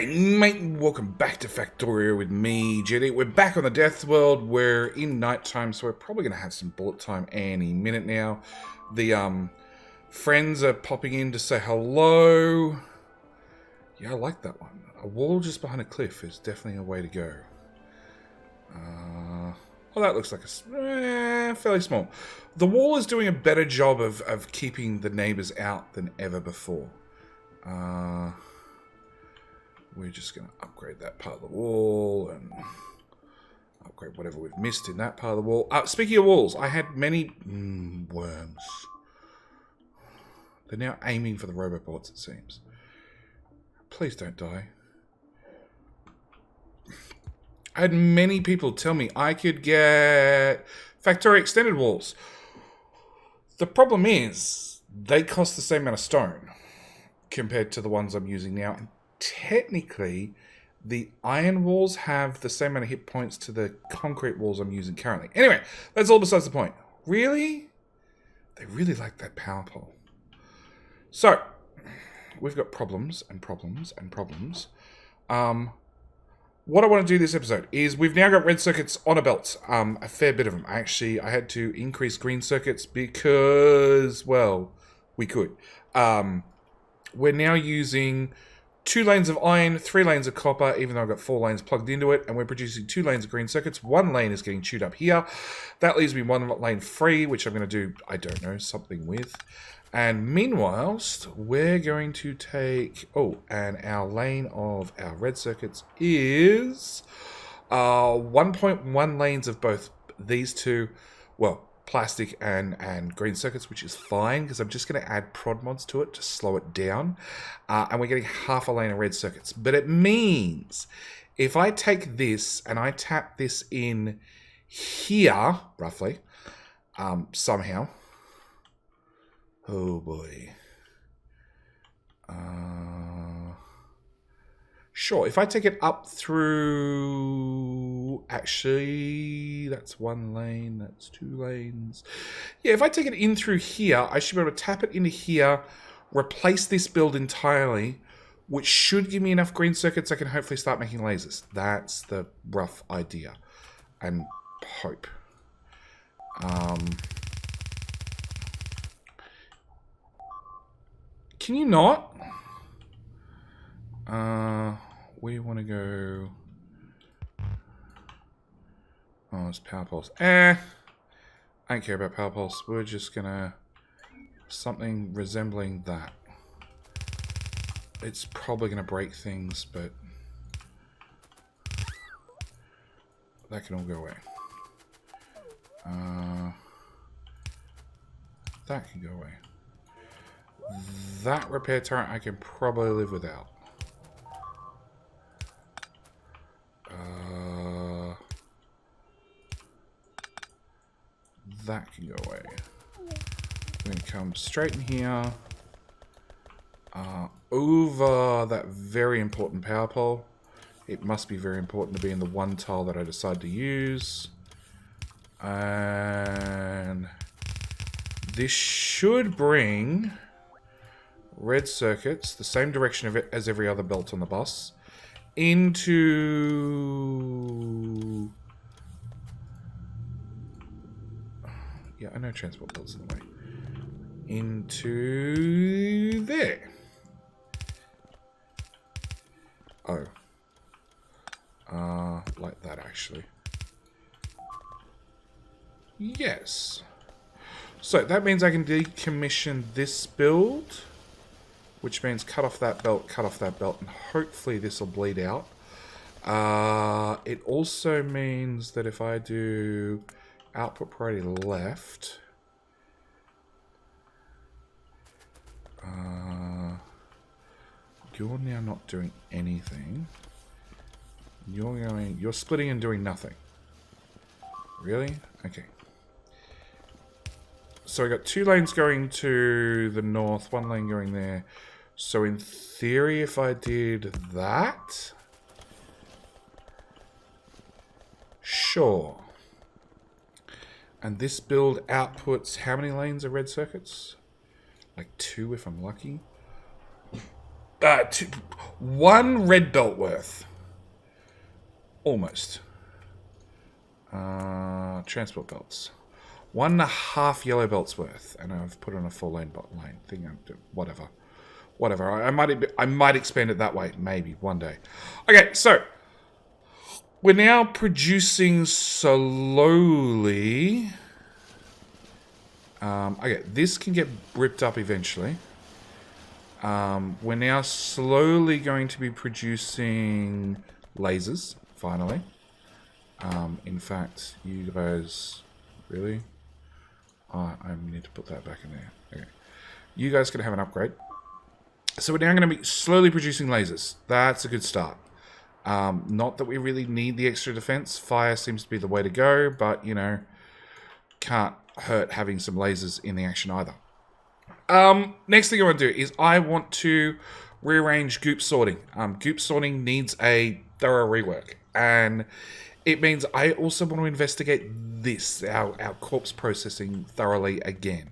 G'day mate, welcome back to Factorio with me, JD. We're back on the Deathworld. We're in nighttime, so we're probably going to have some bullet time any minute now. The friends are popping in to say hello. Yeah, I like that one. A wall just behind a cliff is definitely a way to go. Well, that looks like a fairly small. The wall is doing a better job of keeping the neighbors out than ever before. We're just going to upgrade that part of the wall and upgrade whatever we've missed in that part of the wall. Speaking of walls, I had many worms. They're now aiming for the robobots, it seems. Please don't die. I had many people tell me I could get Factorio extended walls. The problem is, they cost the same amount of stone compared to the ones I'm using now. And technically, the iron walls have the same amount of hit points to the concrete walls I'm using currently. Anyway, that's all besides the point. Really? They really like that power pole. So, we've got problems and problems and problems. What I want to do this episode is we've now got red circuits on a belt. A fair bit of them. Actually, I had to increase green circuits because, well, we could. We're now using 2 lanes of iron, 3 lanes of copper, even though I've got 4 lanes plugged into it, and we're producing 2 lanes of green circuits. 1 lane is getting chewed up here. That leaves me 1 lane free, which I'm going to do, I don't know, something with. And meanwhile, we're going to take... Oh, and our lane of our red circuits is 1.1 lanes of both these two, well, plastic and green circuits, which is fine, because I'm just going to add prod mods to it to slow it down. And we're getting half a lane of red circuits. But it means if I take this and I tap this in here, roughly, somehow... Oh boy. Sure, if I take it up through... Actually, that's 1 lane, that's 2 lanes. Yeah, if I take it in through here, I should be able to tap it into here, replace this build entirely, which should give me enough green circuits I can hopefully start making lasers. That's the rough idea. And hope. Can you not? Where do you want to go? Oh, it's power pulse. I don't care about power pulse. We're just gonna... something resembling that. It's probably gonna break things, but... that can all go away. That can go away. That repair turret I can probably live without. That can go away. I'm going to come straight in here. Over that very important power pole. It must be very important to be in the one tile that I decide to use. And this should bring... red circuits, the same direction of it as every other belt on the bus, into... yeah, I know transport belts in the way. Into there. Oh. Like that, actually. Yes. So, that means I can decommission this build... which means cut off that belt, and hopefully this will bleed out. It also means that if I do output priority left, you're now not doing anything. You're splitting and doing nothing. Really? Okay. So I got 2 lanes going to the north, 1 lane going there. So in theory, if I did that... sure. And this build outputs how many lanes of red circuits? Like 2 if I'm lucky. one red belt worth. Almost. Transport belts. 1.5 yellow belts worth. And I've put on a 4-lane bot lane thing. Whatever. I might expand it that way. Maybe one day. Okay, so we're now producing slowly. Okay, this can get ripped up eventually. We're now slowly going to be producing lasers, finally. In fact, you guys... Really? Oh, I need to put that back in there. Okay. You guys can have an upgrade. So we're now going to be slowly producing lasers. That's a good start. Not that we really need the extra defense. Fire seems to be the way to go, but, you know, can't hurt having some lasers in the action either. Next thing I want to do is I want to rearrange goop sorting. Goop sorting needs a thorough rework, and it means I also want to investigate this, our corpse processing thoroughly again.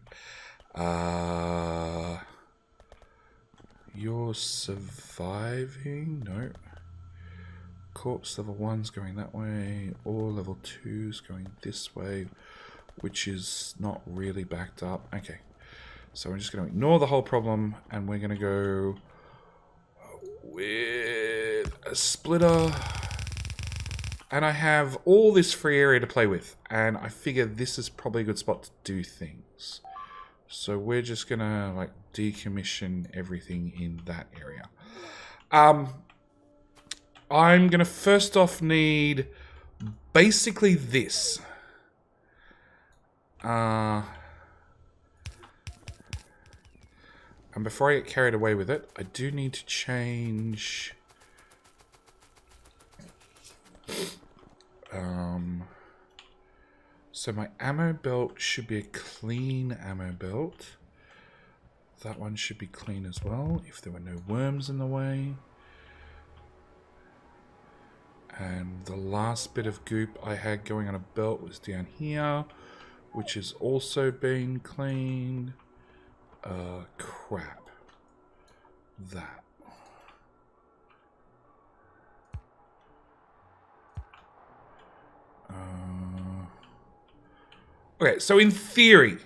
You're surviving? No. Corpse level 1's going that way. Or level 2's going this way, which is not really backed up. Okay. So we're just going to ignore the whole problem, and we're going to go with a splitter. And I have all this free area to play with, and I figure this is probably a good spot to do things. So we're just going to like decommission everything in that area. I'm going to first off need basically this. And before I get carried away with it, I do need to change... So my ammo belt should be a clean ammo belt. That one should be clean as well, if there were no worms in the way. And the last bit of goop I had going on a belt was down here, which is also being cleaned. Crap. That. Okay, so in theory,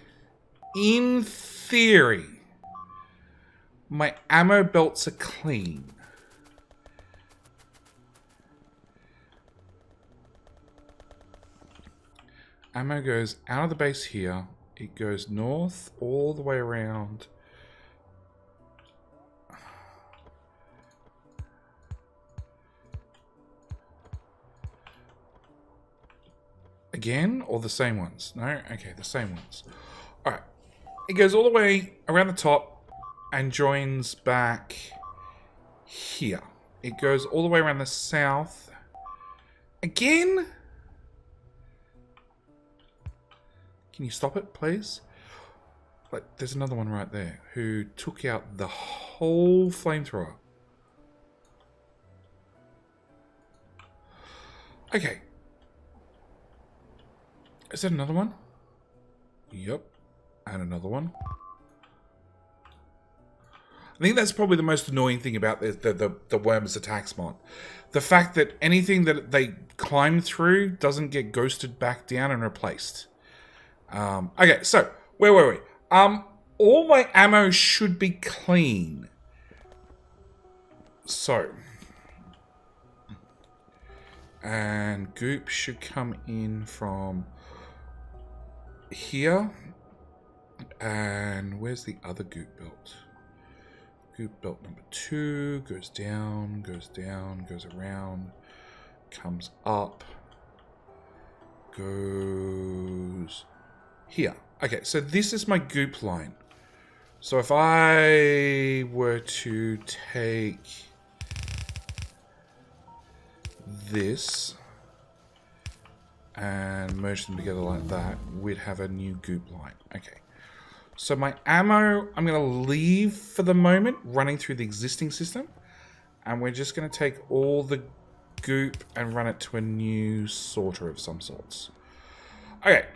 my ammo belts are clean. Ammo goes out of the base here. It goes north all the way around. Again, or the same ones? No? Okay, the same ones. Alright. It goes all the way around the top and joins back here. It goes all the way around the south. Again? Can you stop it, please? Like, there's another one right there who took out the whole flamethrower. Okay. Is that another one? Yep. And another one. I think that's probably the most annoying thing about the Worms Attacks mod. The fact that anything that they climb through doesn't get ghosted back down and replaced. Okay, so, where were we? All my ammo should be clean. So. And goop should come in from here. And where's the other goop belt? Goop belt number 2 goes down, goes around, comes up, goes here. Okay, so this is my goop line. So if I were to take this and merge them together like that, we'd have a new goop line. Okay. So my ammo, I'm going to leave for the moment, running through the existing system. And we're just going to take all the goop and run it to a new sorter of some sorts. Okay.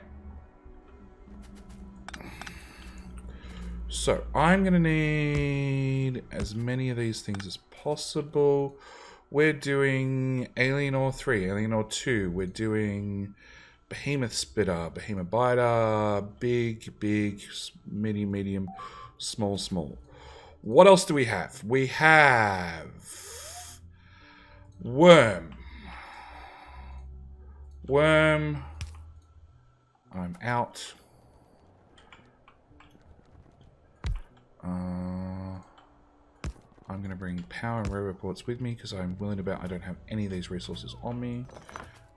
So So I'm going to need as many of these things as possible. We're doing Alien Ore 3, Alien Ore 2. We're doing Behemoth Spitter, Behemoth Biter, big, big, medium, medium, small, small. What else do we have? We have Worm. Worm. I'm out. I'm going to bring power and reports with me because I'm willing to bet I don't have any of these resources on me.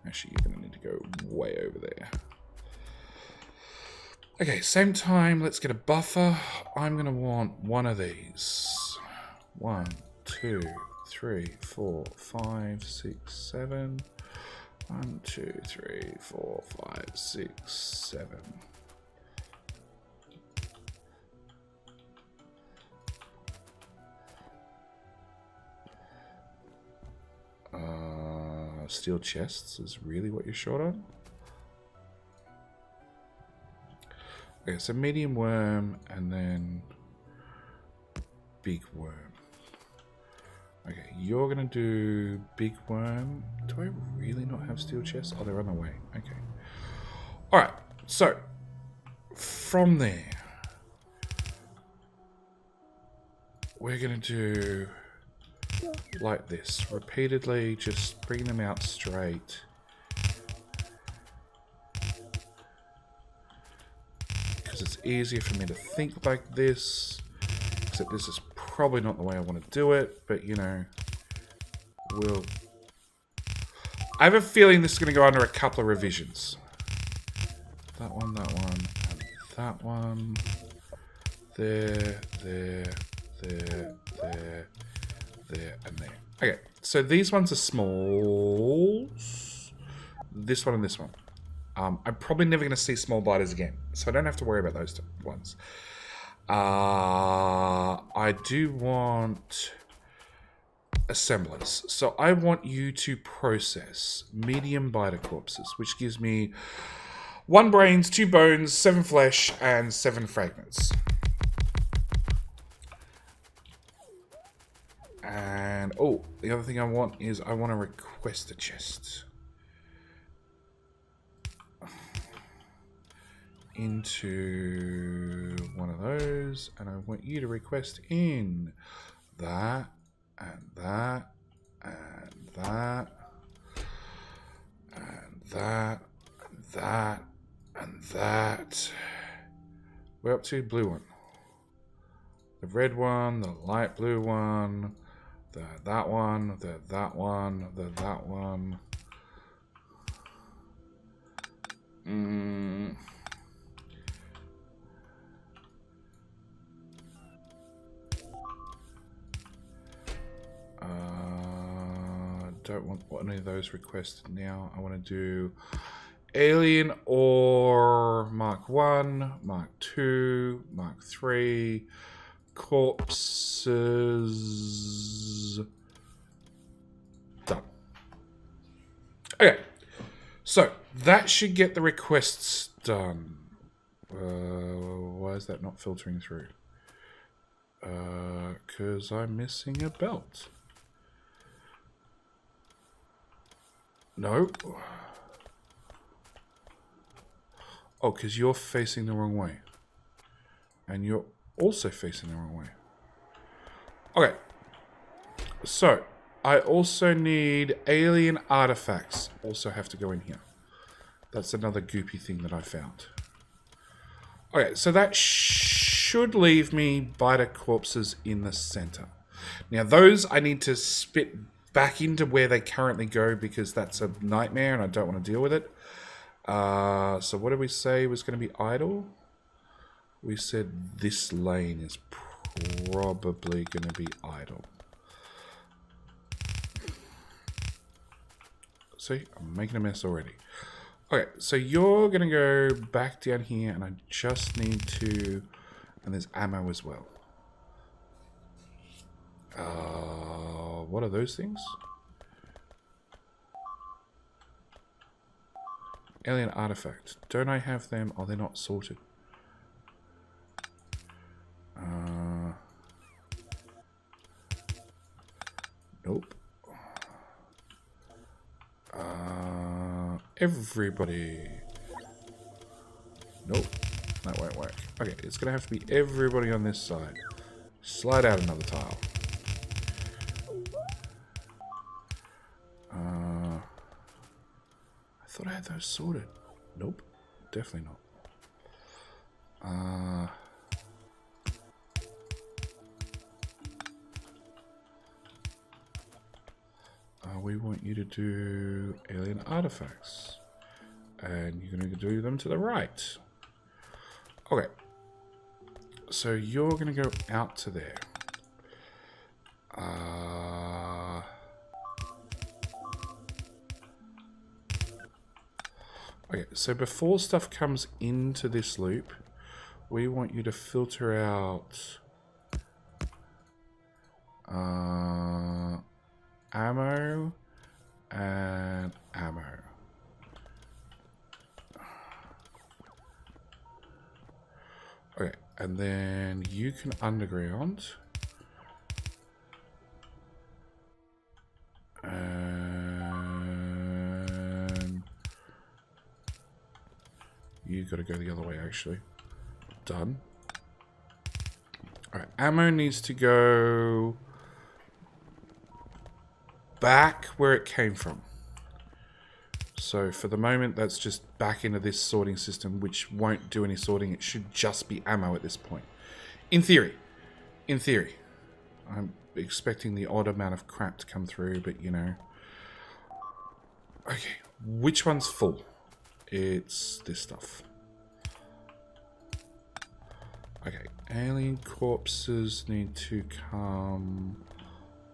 Actually, you're going to need to go way over there. Okay, same time, let's get a buffer. I'm going to want one of these. 1, 2, 3, 4, 5, 6, 7. 1, 2, 3, 4, 5, 6, 7. Steel chests is really what you're short on? Okay, so medium worm and then big worm. Okay, you're gonna do big worm. Do I really not have steel chests? Oh, they're on the way. Okay. Alright, so from there, we're gonna do like this. Repeatedly, just bring them out straight. Because it's easier for me to think like this. Except this is probably not the way I want to do it, but you know, we'll... I have a feeling this is going to go under a couple of revisions. That one, and that one. There, and there. Okay, so these ones are smalls. This one and this one. I'm probably never going to see small biters again, so I don't have to worry about those two ones. I do want assemblers. So I want you to process medium biter corpses, which gives me 1 brains, 2 bones, 7 flesh, and 7 fragments. And, oh, the other thing I want is I want to request a chest. Into one of those, and I want you to request in that, and that, and that, and that, and that, and that. We're up to blue one. The red one, the light blue one, that one, that one, that one. Don't want any of those requested now. I want to do Alien Ore Mark 1, Mark 2, Mark 3, corpses. Done. Okay. So, that should get the requests done. Why is that not filtering through? Because I'm missing a belt. No. Oh, because you're facing the wrong way. And you're also facing the wrong way. Okay. So, I also need alien artifacts. Also have to go in here. That's another goopy thing that I found. Okay, so that should leave me biter corpses in the center. Now, those I need to spit back into where they currently go because that's a nightmare and I don't want to deal with it. So what did we say was going to be idle? We said this lane is probably going to be idle. See, I'm making a mess already. Okay, so you're going to go back down here and I just need to... And there's ammo as well. What are those things? Alien artifact. Don't I have them? Oh, they're not sorted. Nope. Everybody. Nope. That won't work. Okay, it's going to have to be everybody on this side. Slide out another tile. I thought I had those sorted. Nope. Definitely not. We want you to do alien artifacts. And you're going to do them to the right. Okay. So you're going to go out to there. Okay, so before stuff comes into this loop, we want you to filter out ammo and ammo. Okay, and then you can underground. And you got to go the other way, actually. Done. Alright, ammo needs to go back where it came from. So for the moment, that's just back into this sorting system, which won't do any sorting. It should just be ammo at this point. In theory. In theory. I'm expecting the odd amount of crap to come through, but you know. Okay, which one's full? It's this stuff. Okay, alien corpses need to come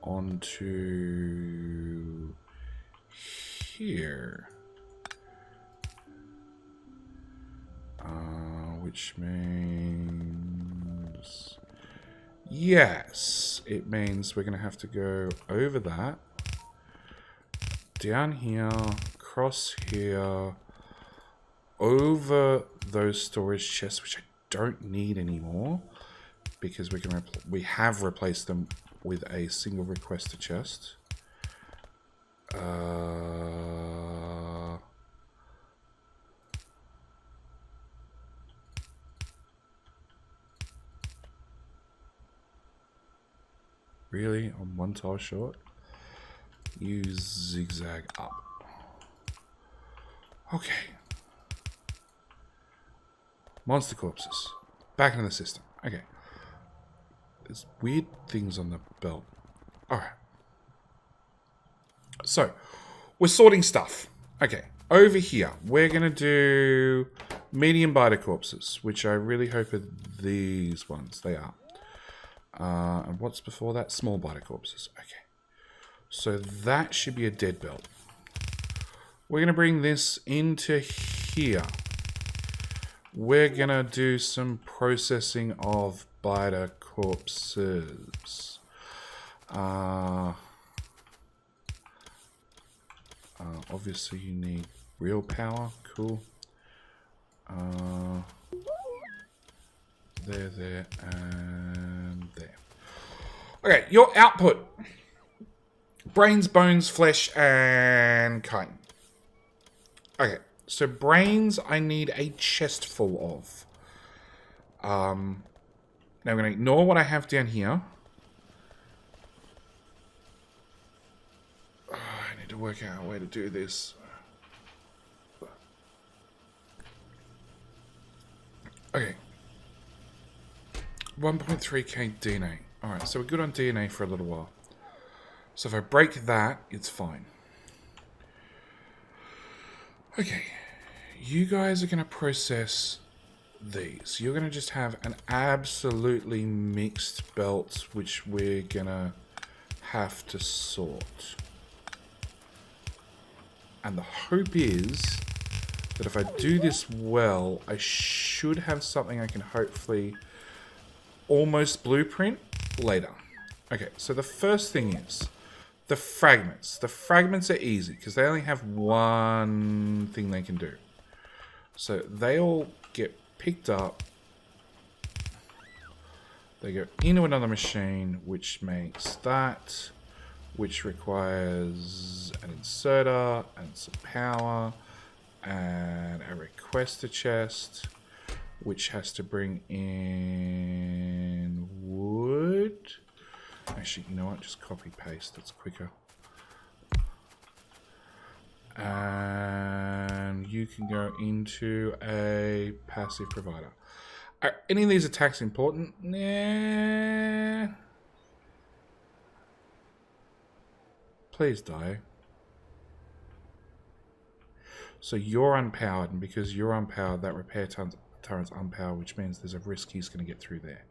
onto here. Which means... Yes, it means we're going to have to go over that. Down here, across here, over those storage chests, which I don't need anymore, because we have replaced them with a single requester chest. Really? On one tile short? You zigzag up. Okay. Monster corpses. Back into the system. Okay. There's weird things on the belt. Alright. So, we're sorting stuff. Okay. Over here, we're going to do medium biter corpses, which I really hope are these ones. They are. And what's before that? Small biter corpses. Okay. So that should be a dead belt. We're going to bring this into here. We're going to do some processing of biter corpses. Obviously you need real power. Cool. There, and there. Okay, your output. Brains, bones, flesh, and chitin. Okay, so brains I need a chest full of. Now I'm going to ignore what I have down here. I need to work out a way to do this. Okay. 1.3k DNA. Alright, so we're good on DNA for a little while. So if I break that, it's fine. Okay. You guys are going to process these. You're going to just have an absolutely mixed belt, which we're going to have to sort. And the hope is that if I do this well, I should have something I can hopefully almost blueprint later. Okay, so the first thing is the fragments. The fragments are easy because they only have one thing they can do. So they all get picked up. They go into another machine, which makes that, which requires an inserter and some power and a requester chest, which has to bring in wood. Actually, you know what? Just copy paste. That's quicker. And you can go into a passive provider. Are any of these attacks important? Nah. Please die. So you're unpowered, and because you're unpowered, that repair turret's unpowered, which means there's a risk he's going to get through there.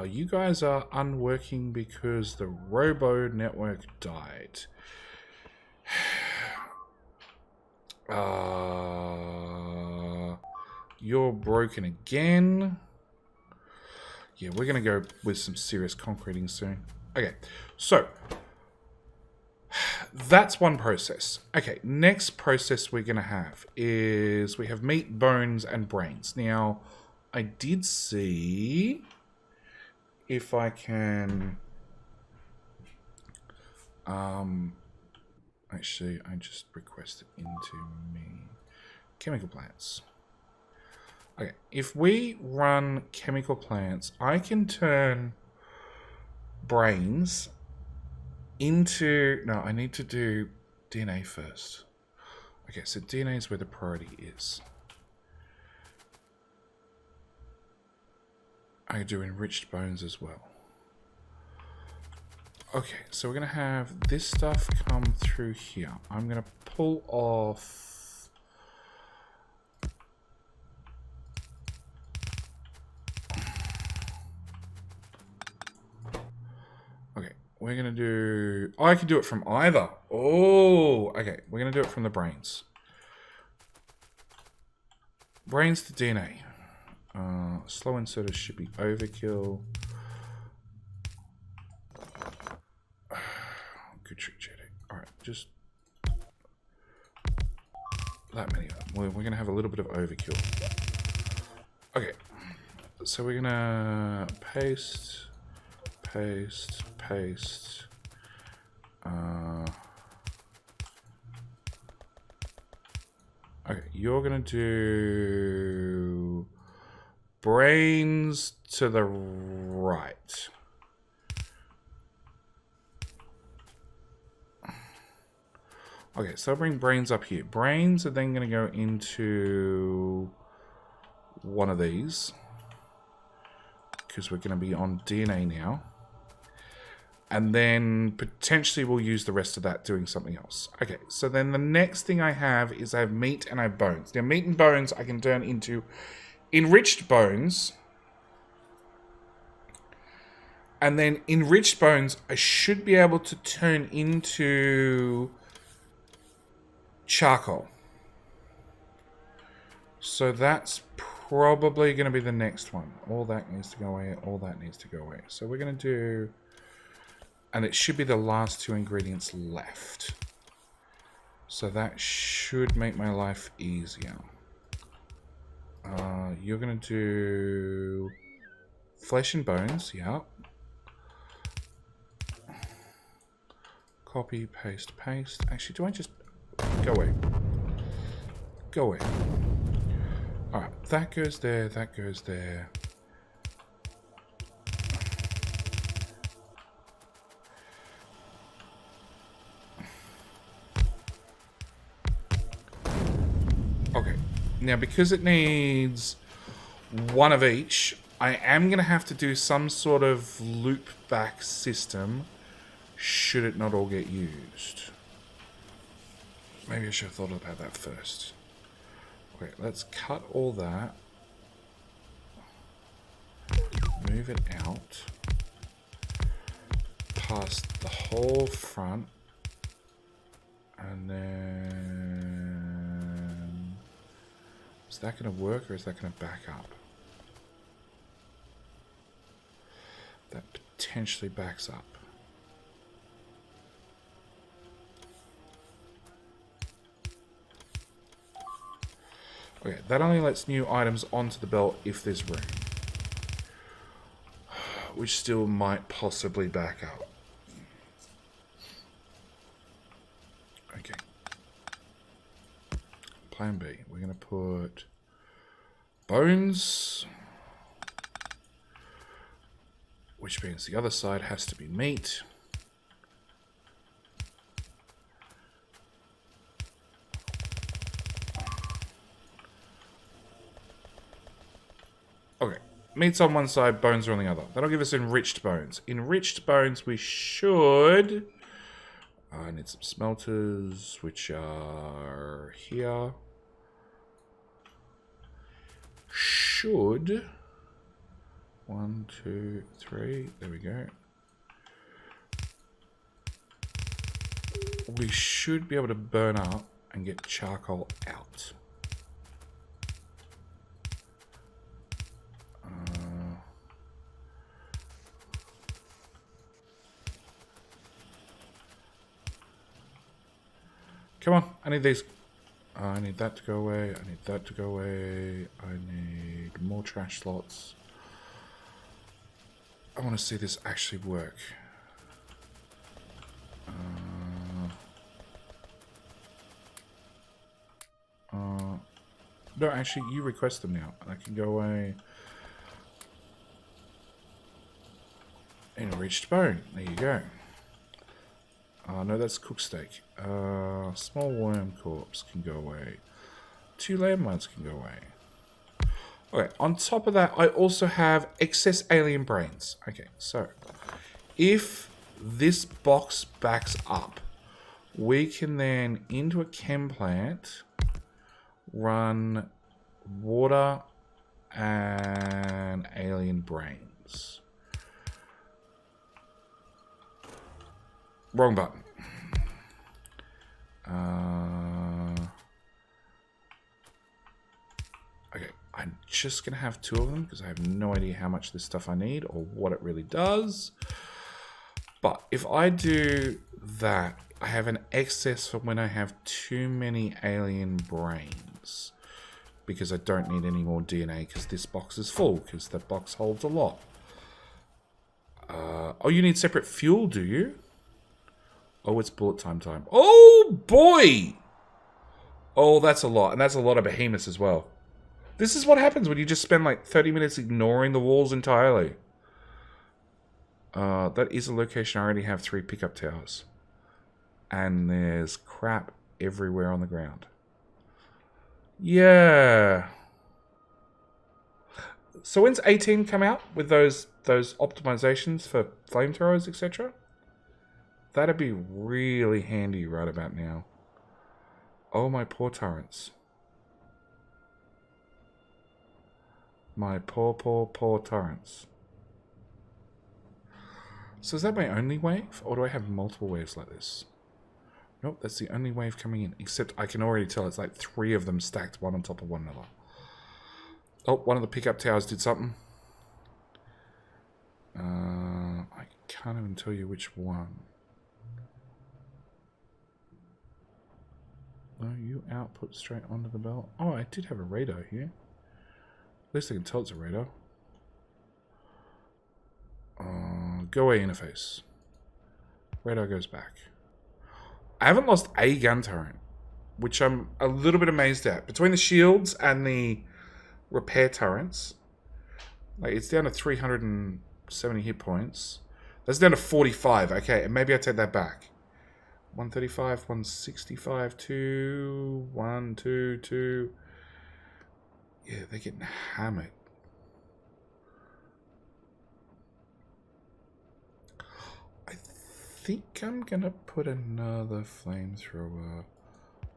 You guys are unworking because the robo network died. You're broken again. Yeah, we're going to go with some serious concreting soon. Okay, so that's one process. Okay, next process we're going to have is we have meat, bones, and brains. Now, I did see if I can... actually, I just requested into me. Chemical plants. Okay, if we run chemical plants, I can turn brains into... No, I need to do DNA first. Okay, so DNA is where the priority is. I do enriched bones as well. Okay, so we're going to have this stuff come through here. I'm going to pull off... Okay, we're going to do... Oh, I can do it from either. Oh, okay. We're going to do it from the brains. Brains to DNA. Slow inserters should be overkill. Good trick, Jetty. Alright, just... that many of them. We're going to have a little bit of overkill. Okay. So we're going to paste... paste... paste... okay, you're going to do... brains to the right. Okay, so I'll bring brains up here. Brains are then going to go into one of these, because we're going to be on DNA now. And then potentially we'll use the rest of that doing something else. Okay, so then the next thing I have is I have meat and I have bones. Now, meat and bones I can turn into enriched bones. And then enriched bones I should be able to turn into... charcoal. So that's probably going to be the next one. All that needs to go away. All that needs to go away. So we're going to do... and it should be the last two ingredients left. So that should make my life easier. You're going to do... flesh and bones. Yeah. Copy, paste, paste. Actually, do I just... go away. Go away. Alright, that goes there, that goes there. Okay, now because it needs one of each, I am going to have to do some sort of loop back system should it not all get used. Maybe I should have thought about that first. Okay, let's cut all that. Move it out. Past the whole front. And then... is that going to work or is that going to back up? That potentially backs up. Okay, that only lets new items onto the belt if there's room. Which still might possibly back up. plan B. We're going to put bones, which means the other side has to be meat. Okay, meat's on one side, bones are on the other. That'll give us enriched bones. Enriched bones we should... I need some smelters, which are here. Should... 1, 2, 3, there we go. We should be able to burn up and get charcoal out. Come on, I need these. I need that to go away. I need that to go away. I need more trash slots. I want to see this actually work. No, actually, you request them now. And I can go away. Enriched bone. There you go. No, that's cooked steak. Small worm corpse can go away. 2 landmines can go away. Okay, on top of that, I also have excess alien brains. Okay, so if this box backs up, we can then, into a chem plant, run water and alien brains. Wrong button. Okay, I'm just going to have 2 of them because I have no idea how much this stuff I need or what it really does. But if I do that, I have an excess for when I have too many alien brains. Because I don't need any more DNA because this box is full because that box holds a lot. Oh, you need separate fuel, do you? Oh, it's bullet time. Oh, boy! Oh, that's a lot. And that's a lot of behemoths as well. This is what happens when you just spend like 30 minutes ignoring the walls entirely. That is a location I already have 3 pickup towers. And there's crap everywhere on the ground. Yeah. So when's 18 come out with those optimizations for flamethrowers, etc.? That'd be really handy right about now. Oh, my poor turrets. My poor turrets. So is that my only wave? Or do I have multiple waves like this? Nope, that's the only wave coming in. Except I can already tell it's like 3 of them stacked one on top of one another. Oh, one of the pickup towers did something. I can't even tell you which one. No, you output straight onto the belt. Oh, I did have a radar here. At least I can tell it's a radar. Go away interface. Radar goes back. I haven't lost a gun turret, which I'm a little bit amazed at. Between the shields and the repair turrets, like it's down to 370 hit points. That's down to 45. Okay, and maybe I take that back. 135, 165, 2, 1, 2, 2. Yeah, they're getting hammered. I think I'm gonna put another flamethrower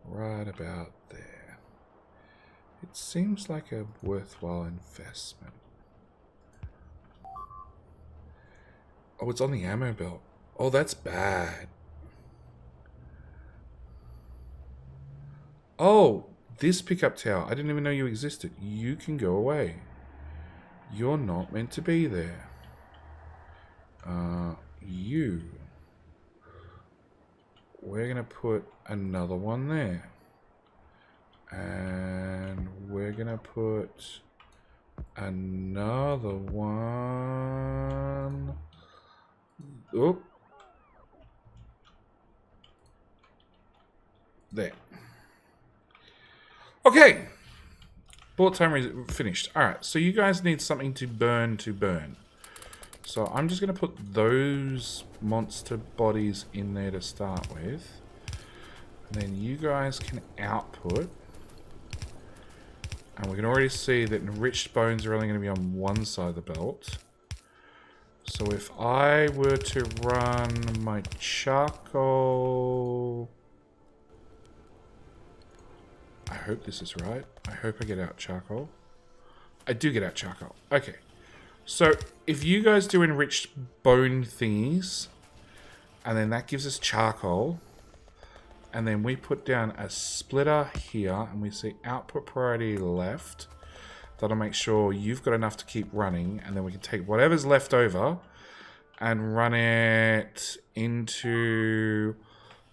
right about there. It seems like a worthwhile investment. Oh, it's on the ammo belt. Oh, that's bad. Oh, this pickup tower. I didn't even know you existed. You can go away. You're not meant to be there. You. We're going to put another one there. And we're going to put another one. Oh. There. Okay. Bullet timer is finished. Alright, so you guys need something to burn So I'm just going to put those monster bodies in there to start with. And then you guys can output. And we can already see that enriched bones are only going to be on one side of the belt. So if I were to run my charcoal... I hope this is right. I hope I get out charcoal. I do get out charcoal. Okay. So if you guys do enriched bone thingies, and then that gives us charcoal, and then we put down a splitter here, and we see output priority left, that'll make sure you've got enough to keep running, and then we can take whatever's left over and run it into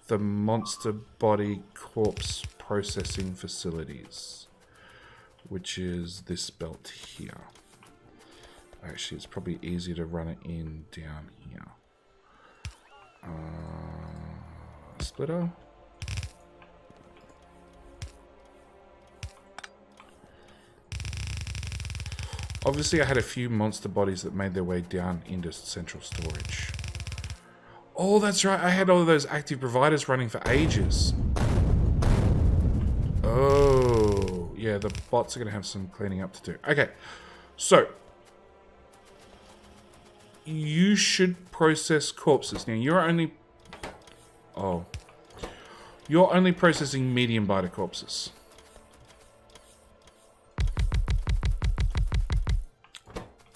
the monster body corpse processing facilities, which is this belt here. Actually, it's probably easier to run it in down here. Splitter. Obviously, I had a few monster bodies that made their way down into central storage. Oh, that's right. I had all of those active providers running for ages. Oh, yeah, the bots are going to have some cleaning up to do. Okay, so you should process corpses. Now, you're only... Oh. You're only processing medium biter corpses.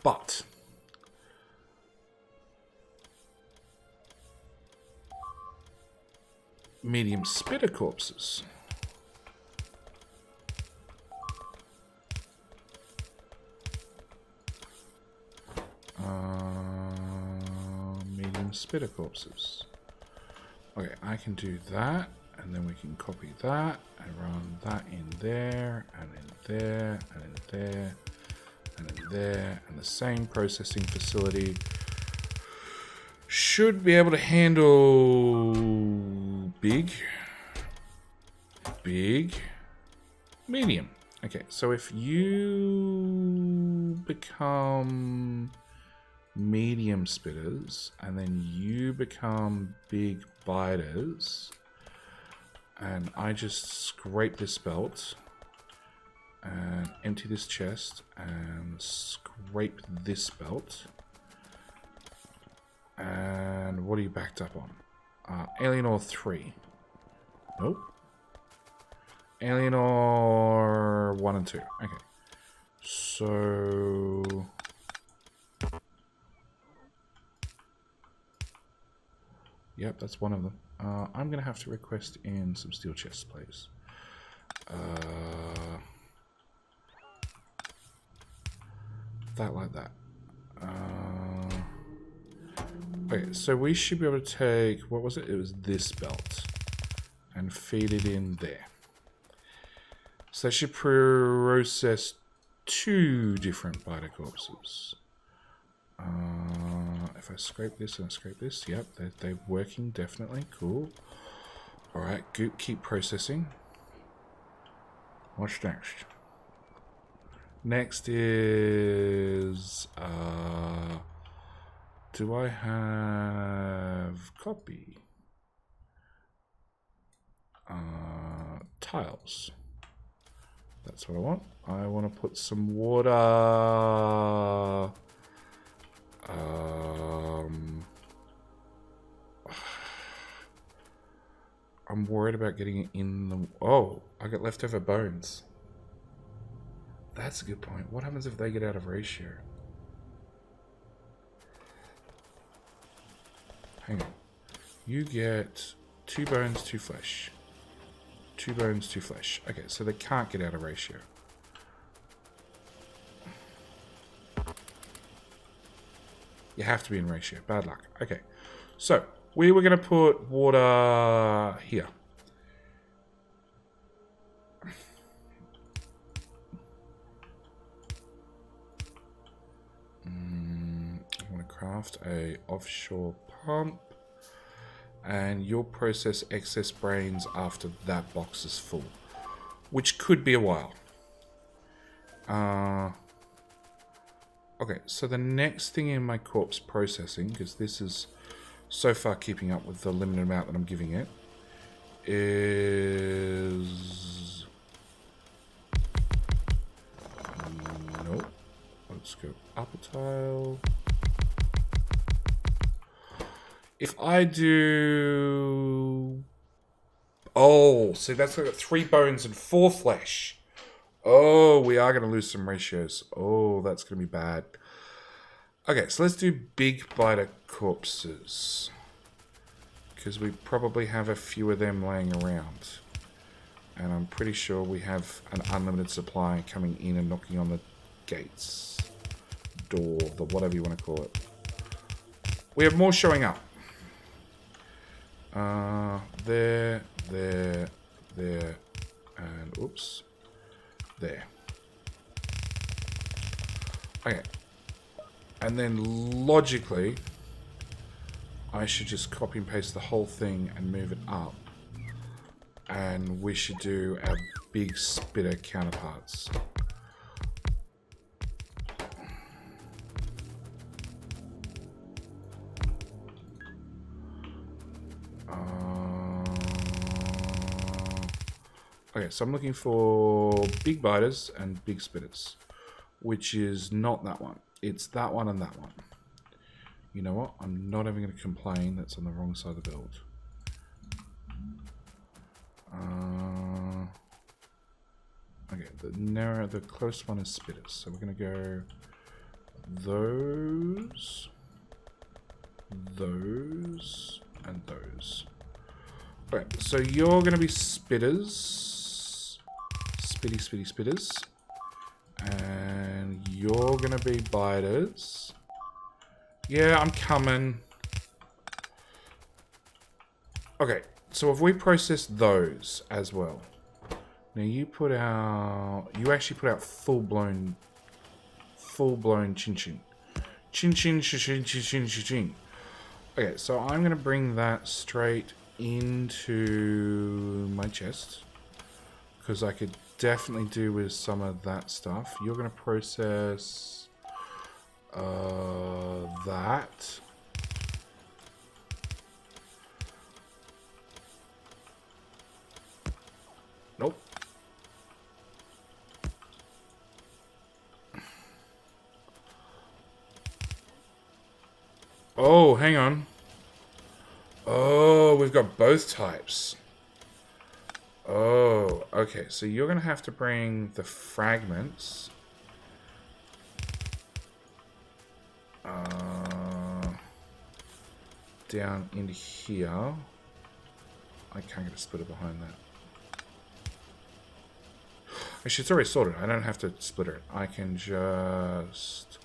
But medium spitter corpses. Medium spitter corpses. Okay, I can do that, and then we can copy that and run that in there, and in there, and in there, and in there, and the same processing facility should be able to handle big, medium. Okay, so if you become medium spitters and then you become big biters, and I just scrape this belt and empty this chest and scrape this belt. And what are you backed up on? Alien Ore 3. Nope. Alien Ore 1 and 2. Okay. So... Yep, that's one of them. I'm going to have to request in some steel chests, please. That like that. Okay, so we should be able to take, what was it? It was this belt. And feed it in there. So that should process 2 different biter corpses. If I scrape this and I scrape this, yep, they're working, definitely. Cool. Alright, Goop, keep processing. What's next? Next is... do I have copy? Tiles. That's what I want. I want to put some water... I'm worried about getting it in the... Oh, I got leftover bones. That's a good point. What happens if they get out of ratio? Hang on. You get 2 bones, 2 flesh. 2 bones, 2 flesh. Okay, so they can't get out of ratio. You have to be in ratio. Bad luck. Okay. So, we were going to put water here. I'm going to craft a offshore pump. And you'll process excess brains after that box is full. which could be a while. Okay, so the next thing in my corpse processing, because this is so far keeping up with the limited amount that I'm giving it, is... Nope. Let's go up a tile. If I do... Oh, see, that's got 3 bones and 4 flesh. Oh, we are going to lose some ratios. Oh, that's going to be bad. Okay, so let's do big biter corpses. Because we probably have a few of them laying around. And I'm pretty sure we have an unlimited supply coming in and knocking on the gates. Door, the whatever you want to call it. We have more showing up. There, and oops. There. Okay. And then logically, I should just copy and paste the whole thing and move it up. And we should do our big spitter counterparts. Okay, so I'm looking for big biters and big spitters, which is not that one. It's that one and that one. You know what? I'm not even going to complain. That's on the wrong side of the build. Okay, the close one is spitters. So we're going to go those, and those. Okay, so you're going to be spitters. Spitty spitters. And you're going to be biters. Yeah, I'm coming. Okay, so if we process those as well. Now you put out... You actually put out full-blown chin-chin. Chin-chin, chin-chin, chin-chin, chin-chin. Okay, so I'm going to bring that straight into my chest. Because I could definitely do with some of that stuff. You're going to process that. Nope. Oh, hang on. Oh, we've got both types. Oh, okay. So you're going to have to bring the fragments down into here. I can't get a splitter behind that. Actually, it's already sorted. I don't have to splitter it. I can just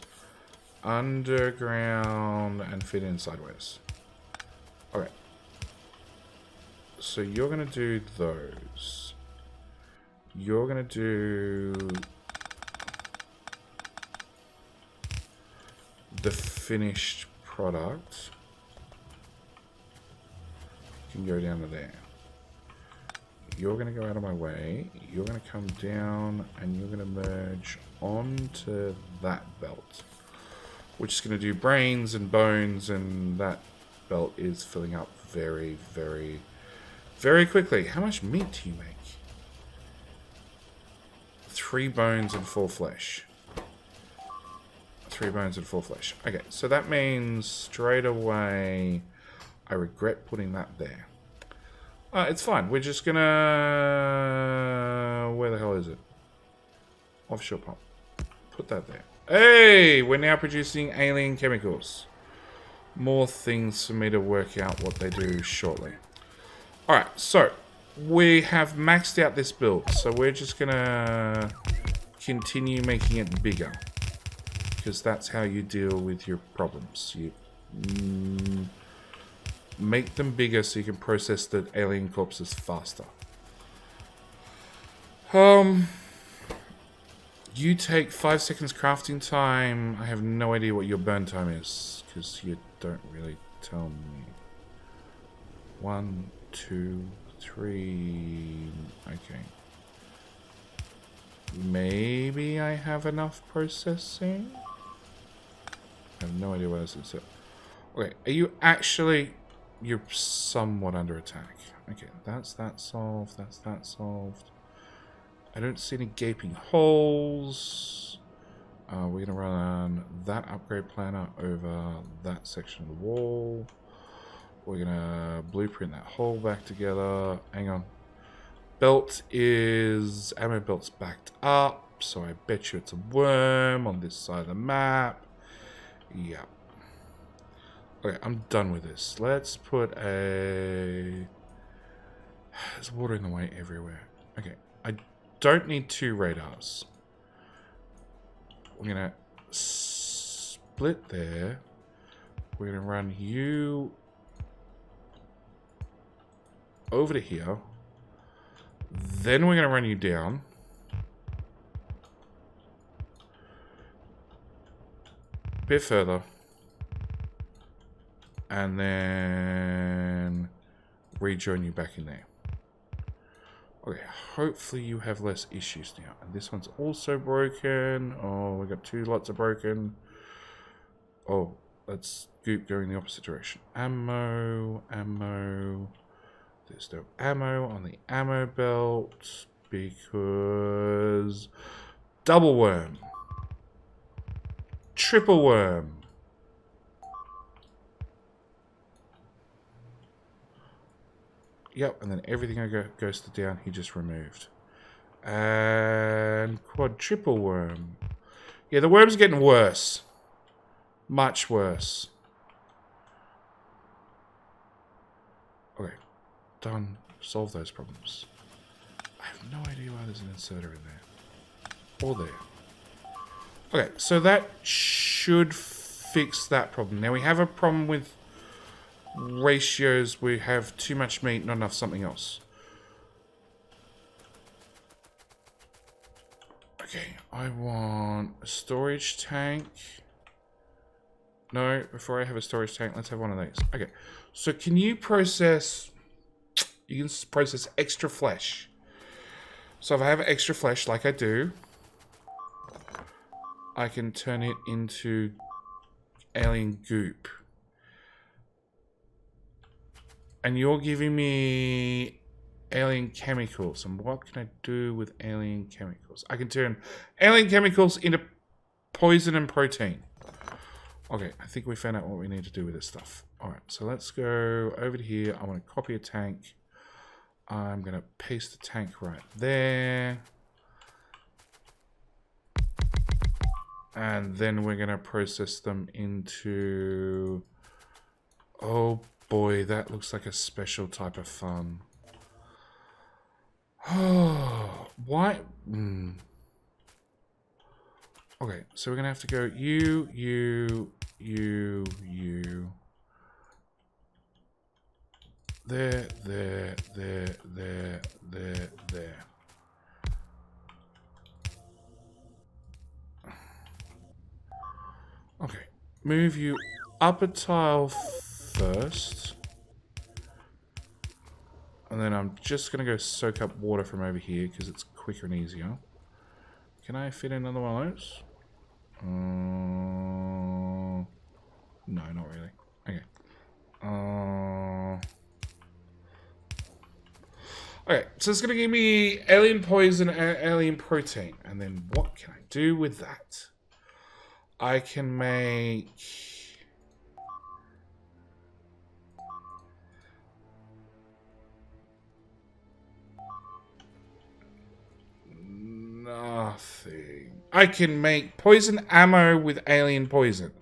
underground and fit in sideways. Okay. So you're going to do those. You're going to do the finished product. You can go down to there. You're going to go out of my way. You're going to come down and you're going to merge onto that belt. Which is going to do brains and bones, and that belt is filling up very, very, very quickly. How much meat do you make? 3 bones and 4 flesh. 3 bones and 4 flesh. Okay, so that means straight away I regret putting that there. It's fine. We're just gonna... Where the hell is it? Offshore pump. Put that there. Hey! We're now producing alien chemicals. More things for me to work out what they do shortly. Alright, so we have maxed out this build. So we're just gonna continue making it bigger. Because that's how you deal with your problems. You make them bigger so you can process the alien corpses faster. You take 5 seconds crafting time. I have no idea what your burn time is, because you don't really tell me. 1, 2, 3... Okay. Maybe I have enough processing? I have no idea what else it's at. Okay, are you actually... You're somewhat under attack. Okay, that's that solved. That's that solved. I don't see any gaping holes. We're going to run that upgrade planner over that section of the wall. We're going to blueprint that hole back together. Hang on. Belt is... Ammo belt's backed up. So I bet you it's a worm on this side of the map. Yeah. Okay, I'm done with this. Let's put a... There's water in the way everywhere. Okay, I don't need 2 radars. We're going to split there. We're going to run you over to here. Then we're going to run you down. A bit further. And then rejoin you back in there. Okay, hopefully you have less issues now. And this one's also broken. Oh, we got 2 lots of broken. Oh, let's go in the opposite direction. Ammo, ammo. There's no ammo on the ammo belt because double worm. Triple worm. Yep, and then everything goes to down he just removed. And quadruple worm. Yeah, the worm's getting worse. Much worse. Okay, done. Solve those problems. I have no idea why there's an inserter in there. Or there. Okay, so that should fix that problem. Now we have a problem with ratios. We have too much meat, not enough something else. Okay, I want a storage tank. No, before I have a storage tank, let's have one of these. Okay, so can you process... You can process extra flesh. So if I have extra flesh, like I do, I can turn it into alien goop. And you're giving me alien chemicals. And what can I do with alien chemicals? I can turn alien chemicals into poison and protein. Okay, I think we found out what we need to do with this stuff. Alright, so let's go over to here. I want to copy a tank. I'm going to paste the tank right there. And then we're going to process them into... Oh boy, that looks like a special type of fun. Oh, why? Okay, so we're going to have to go you. There. Okay, move you up a tile first. And then I'm just going to go soak up water from over here because it's quicker and easier. Can I fit in another one of those? No, not really. Okay. Okay, so it's going to give me alien poison and alien protein. And then what can I do with that? I can make... Nothing. I can make poison ammo with alien poison.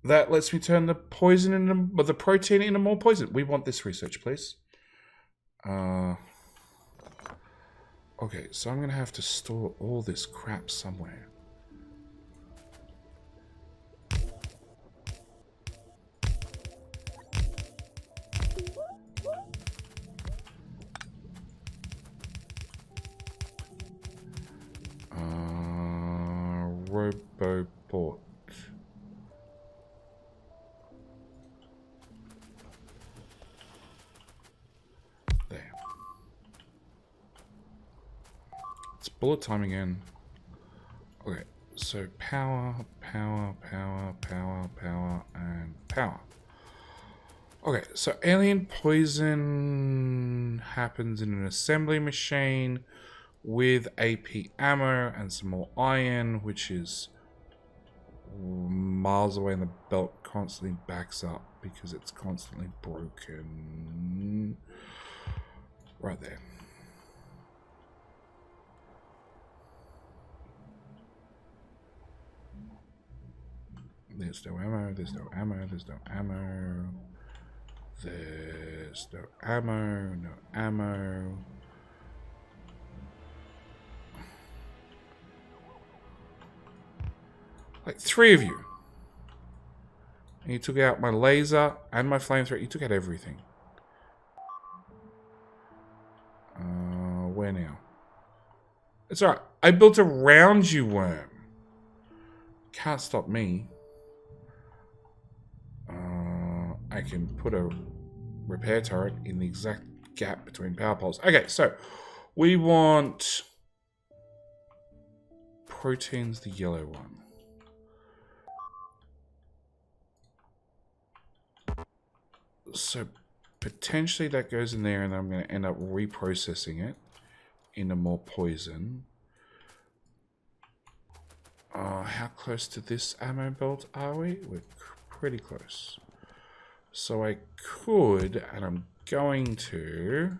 That lets me turn the poison into the protein into more poison. We want this research, please. Okay, so I'm gonna have to store all this crap somewhere. Roboport. There. It's bullet time again. Okay, so power, power, power, power, power, and power. Okay, so alien poison happens in an assembly machine with AP ammo and some more iron, which is miles away, and the belt constantly backs up because it's constantly broken. Right there. There's no ammo, there's no ammo, there's no ammo. There's no ammo, no ammo. Like 3 of you. And you took out my laser and my flamethrower. You took out everything. Where now? It's alright. I built around you, worm. Can't stop me. I can put a repair turret in the exact gap between power poles. Okay, so we want proteins, the yellow one. So potentially that goes in there, and I'm going to end up reprocessing it into more poison. How close to this ammo belt are we? We're pretty close. So I could, and I'm going to,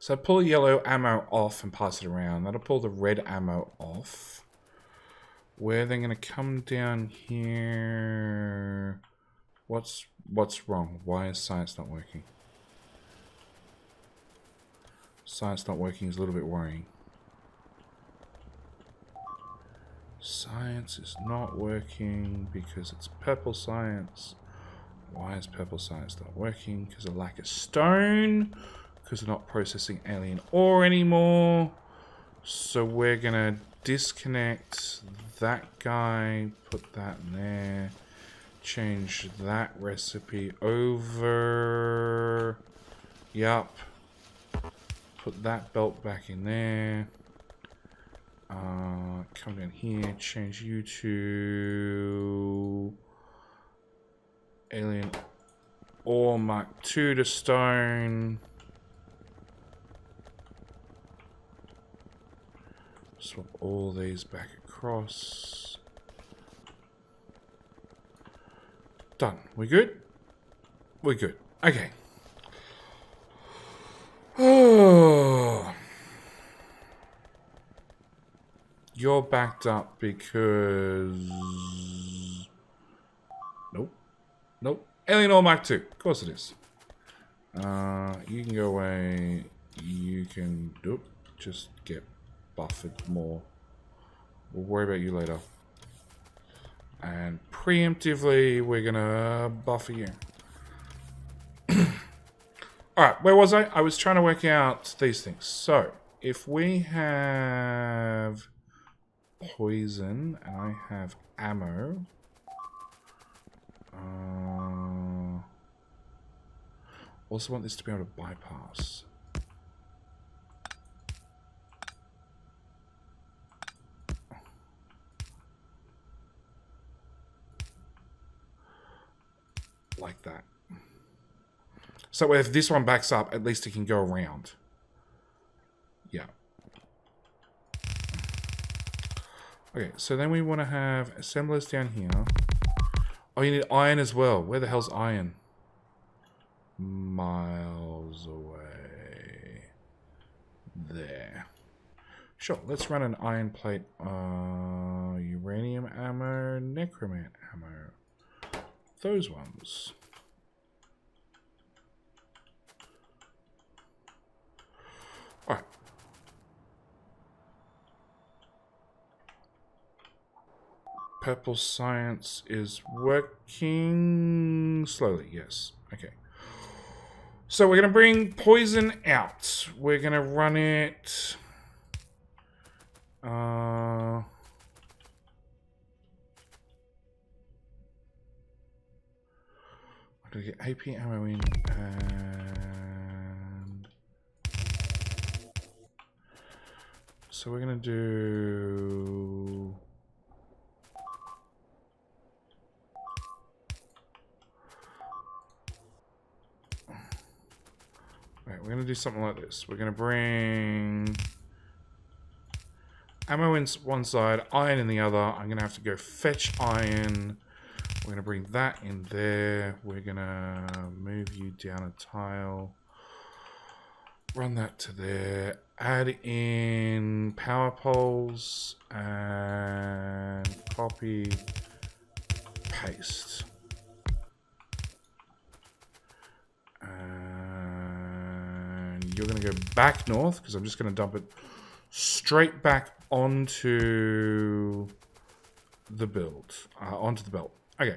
so pull yellow ammo off and pass it around. That'll pull the red ammo off. Where they're going to come down here. What's wrong? Why is science not working? Science not working is a little bit worrying. Science is not working because it's purple science. Why is purple science not working? Because of lack of stone. Because they're not processing alien ore anymore. So we're going to disconnect that guy, put that in there, change that recipe over. Yup. Put that belt back in there. Come down here, change you to alien ore Mark II to stone. Swap all these back across. Done. We good? We're good. Okay. Oh. You're backed up because... Nope. Nope. Alien ore Mark II. Of course it is. You can go away. You can... Nope. Just get buffered more. We'll worry about you later. And preemptively, we're gonna buffer you. Alright, where was I? I was trying to work out these things. So, if we have poison and I have ammo, also want this to be able to bypass. Like that. So if this one backs up, at least it can go around. Yeah. Okay, so then we want to have assemblers down here. Oh, you need iron as well. Where the hell's iron? Miles away. There. Sure, let's run an iron plate. Uranium ammo, necromant ammo. Those ones. Alright. Purple science is working slowly, yes. Okay. So we're going to bring poison out. We're going to run it... I'm going to get AP ammo in and... So we're going to do... Right, we're going to do something like this. We're going to bring ammo in one side, iron in the other. I'm going to have to go fetch iron. We're going to bring that in there. We're going to move you down a tile. Run that to there. Add in power poles and copy, paste. You're going to go back north because I'm just going to dump it straight back onto the build, onto the belt. Okay,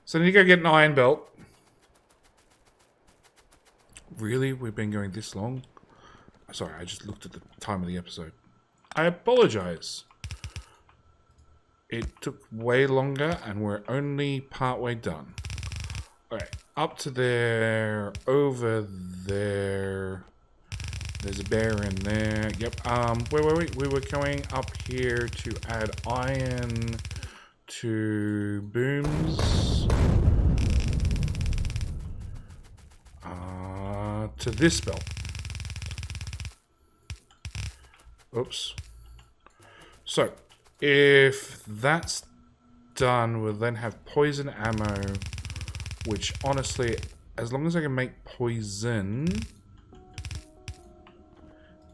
so I need to go get an iron belt. Really? We've been going this long? Sorry, I just looked at the time of the episode. I apologize. It took way longer and we're only partway done. Alright, up to there, over there. There's a bear in there. Yep. Wait. We were going up here to add iron to booms. To this belt. Oops. So, if that's done, we'll then have poison ammo, which honestly, as long as I can make poison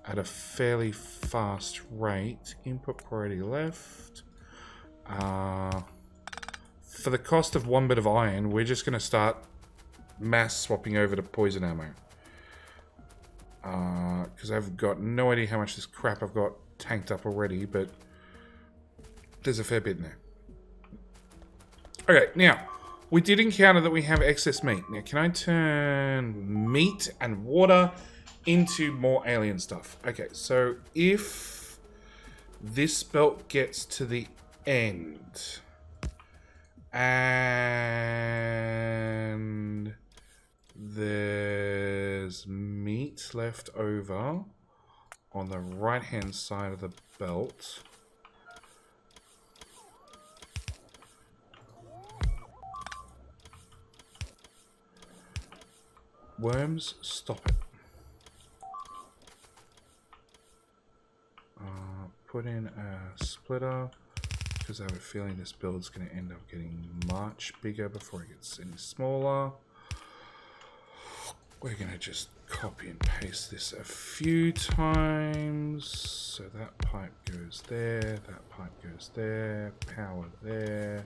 at a fairly fast rate. Input priority left. For the cost of one bit of iron, we're just going to start mass swapping over to poison ammo. Because I've got no idea how much this crap I've got tanked up already, but there's a fair bit in there. Okay, now, we did encounter that we have excess meat. Now, can I turn meat and water into more alien stuff? Okay, so if this belt gets to the end and there's meat left over on the right hand side of the belt, worms, stop it. Put in a splitter, because I have a feeling this build's going to end up getting much bigger before it gets any smaller. We're going to just copy and paste this a few times. So that pipe goes there, that pipe goes there, power there.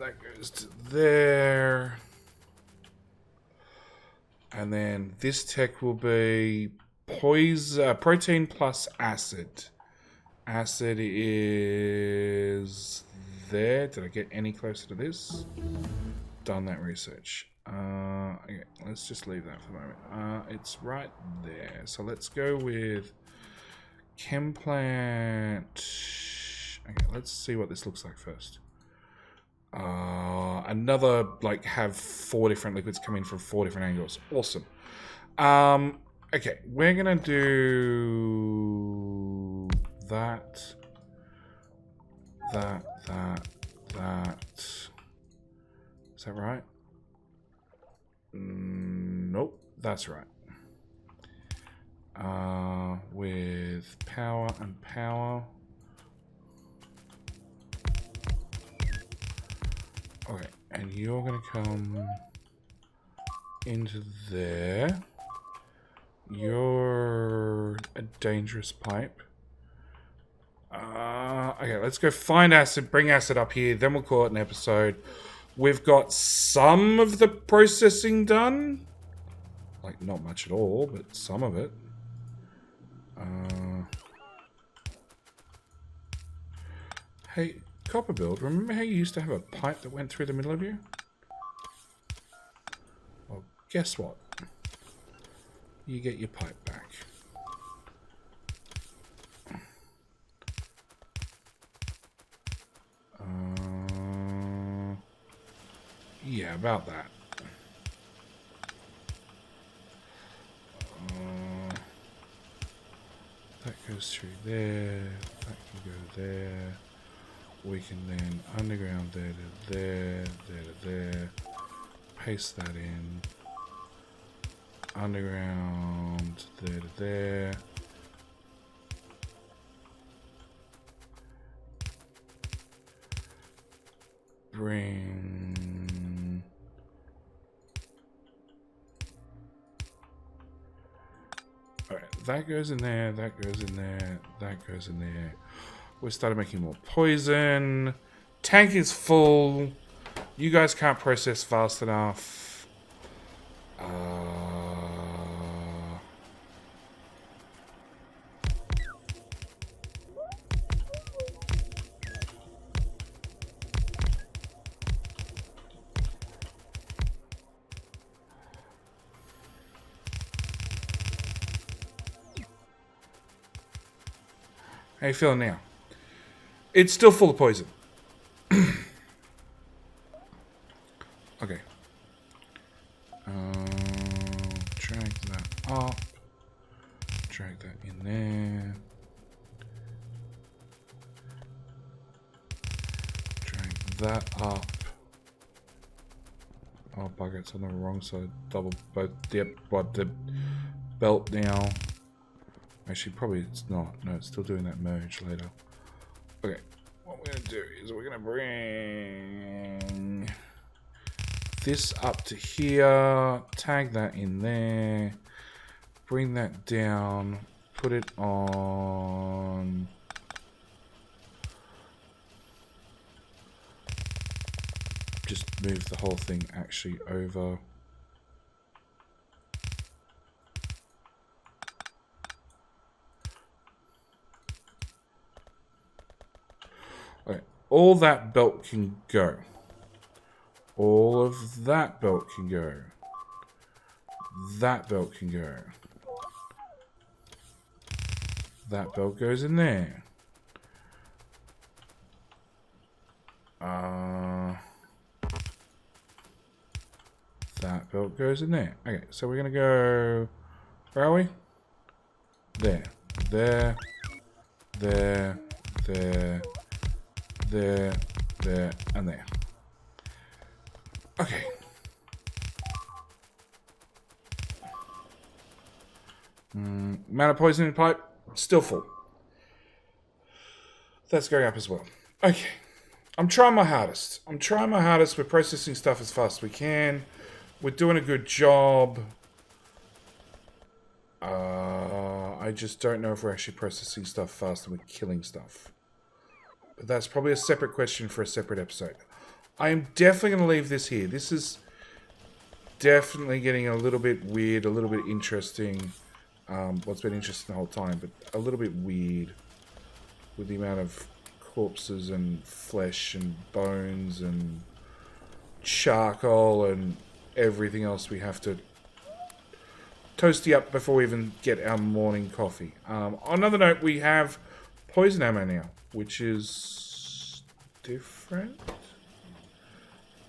That goes to there. And then this tech will be protein plus acid. Acid is there. Did I get any closer to this? Done that research. Okay, let's just leave that for the moment. It's right there. So let's go with chem plant. Okay, let's see what this looks like first. Another, like, have 4 different liquids come in from 4 different angles. Awesome. Okay, we're gonna do that. Is that right? Nope, that's right. With power and power. Okay, and you're gonna come into there. You're a dangerous pipe. Okay, let's go find acid, bring acid up here, then we'll call it an episode. We've got some of the processing done. Like, not much at all, but some of it. Hey, Copper build. Remember how you used to have a pipe that went through the middle of you? Well, guess what? You get your pipe back. Yeah, about that. That goes through there. That can go there. We can then underground there to there, there to there. Paste that in. Underground there to there. Bring. Alright, that goes in there, that goes in there, that goes in there. We started making more poison. Tank is full. You guys can't process fast enough. How you feeling now? It's still full of poison. Okay. Drag that up. Drag that in there. Drag that up. Oh, bugger, it's on the wrong side. Double both. Yep, but the belt now. Actually, probably it's not. No, it's still doing that merge later. Okay, what we're going to do is we're going to bring this up to here, tag that in there, bring that down, put it on. Just move the whole thing actually over. Okay, all that belt can go. All of that belt can go. That belt can go. That belt goes in there. That belt goes in there. Okay, so we're gonna go. Where are we? There, there, there, there, there, there, and there. Okay. Amount of poison in the pipe, still full. That's going up as well. Okay. I'm trying my hardest. We're processing stuff as fast as we can. We're doing a good job. I just don't know if we're actually processing stuff faster than we're killing stuff. But that's probably a separate question for a separate episode. I am definitely going to leave this here. This is definitely getting a little bit weird, a little bit interesting. Well, it's been interesting the whole time, but a little bit weird with the amount of corpses and flesh and bones and charcoal and everything else we have to toasty up before we even get our morning coffee. On another note, we have poison ammo now, which is different.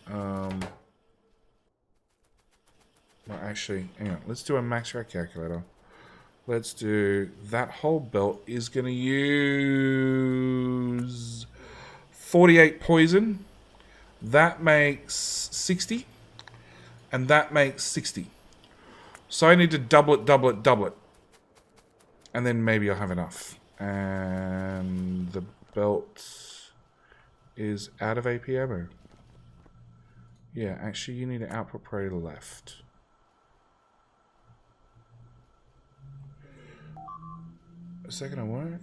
Well, actually, hang on. Let's do a max rack calculator. Let's do that whole belt is going to use 48 poison. That makes 60. And that makes 60. So I need to double it. And then maybe I'll have enough. And the belt is out of AP ammo. Yeah, actually you need an output priority left. Is that going to work?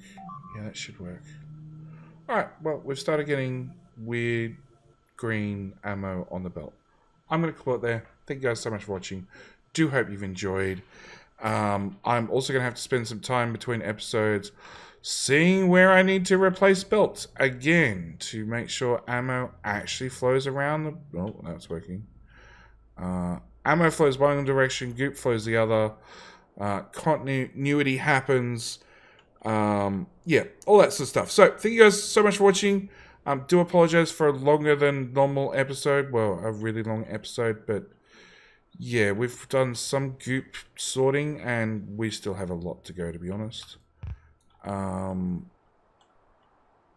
Yeah, that should work. Alright, well, we've started getting weird green ammo on the belt. I'm going to call it there. Thank you guys so much for watching. Do hope you've enjoyed. I'm also going to have to spend some time between episodes seeing where I need to replace belts again to make sure ammo actually flows around the... Oh, that's working. Ammo flows one direction, goop flows the other. Continuity happens. Yeah, all that sort of stuff. So, thank you guys so much for watching. Do apologize for a longer than normal episode. Well, a really long episode, but yeah, we've done some goop sorting and we still have a lot to go, to be honest. Where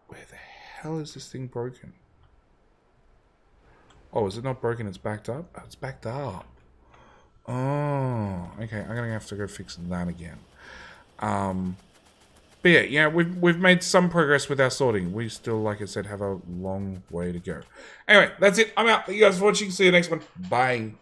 the hell is this thing broken? Oh, is it not broken? It's backed up? Oh, it's backed up. Oh, okay. I'm gonna have to go fix that again. But yeah, we've made some progress with our sorting. We still, like I said, have a long way to go. Anyway, that's it. I'm out. Thank you guys for watching. See you next one. Bye.